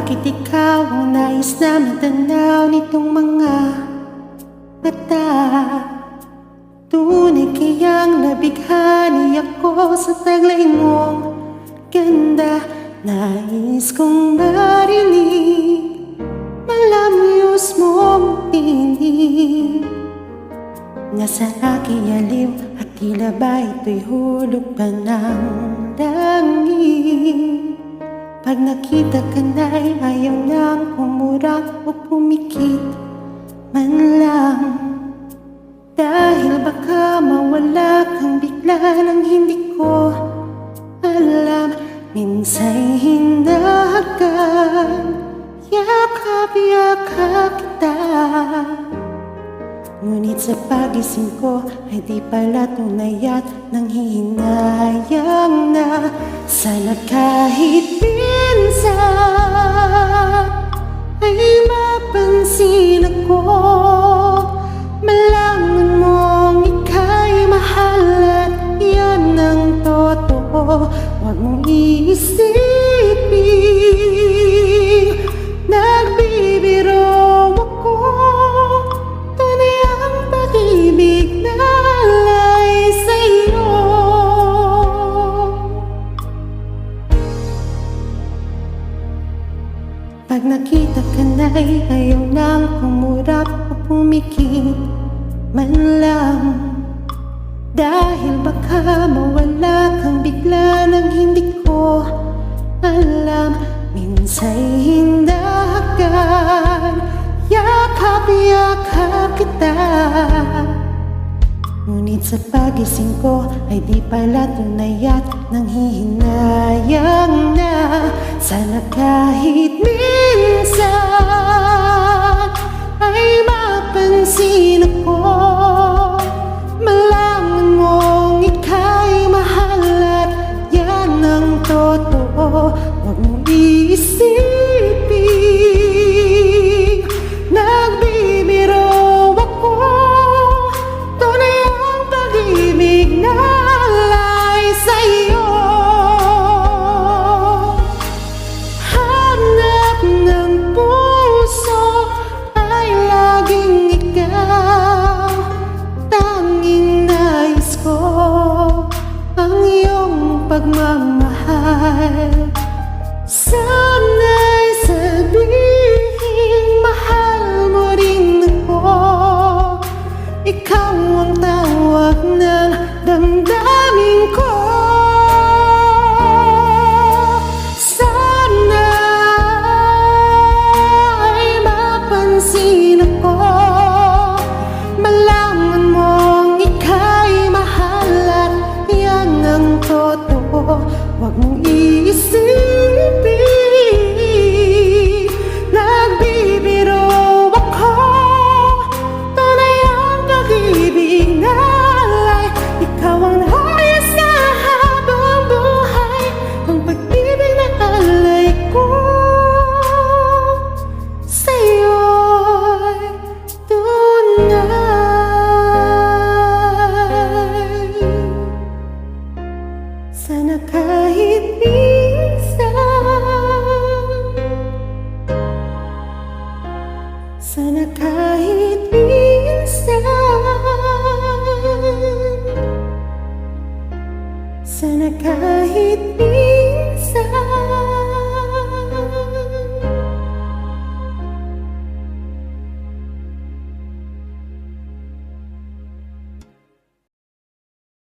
Bakit ikaw ang nais na matanaw nitong mga mata? Tunay kayang nabighani ako sa taglay mong ganda. Nais kong marinig malamyos mong tinig. Nasa aking aliw at tila ba ito'y hulog pa ng langit. Pag nakita ka na'y ayaw nang kumurap o pumikit man lang. Dahil baka mawala kang bigla nang hindi ko alam. Minsa'y hindagan, yakap-yakap kita. Ngunit sa pagising ko ay di pala tunay at nanghihinayang na. Sana kahit minsan ay mapansin ako, malaman mong ika'y mahal at yan ang totoo. Huwag mong iisipin nagbibiro ako. Tunay ang pag-ibig na alay sa'yo. Pag nakita ka na'y ayaw nang kumurap o pumikit man lang. Dahil baka mawala kang bigla nang hindi ko alam. Minsa'y hindagan, yakap-yakap kita. Ngunit sa pagising ko ay di pala tunay at nanghihinayang na. Sana kahit minsan ay mapansin ako, malaman mong ika'y mahal at yan ang totoo. Huwag mong iisipin nagbibiro ako. Tunay ang pag-ibig na alay sa'yo. Hanap ng puso ay laging ikaw. Tanging nais ko ang iyong pagmamahal. Sana'y sabihin mahal mo rin ako. Ikaw ang tawag ng damdamin ko. Sana ay mapansin ako, malaman mong ika'y mahal at yan ang totoo. Huwag mong iisipin nagbibiro ako. Tunay ang pag-ibig na alay. Ikaw ang nais sa habang buhay. Ang pag-ibig na alay ko sa'yo'y tunay. Sana kahit minsan, sana kahit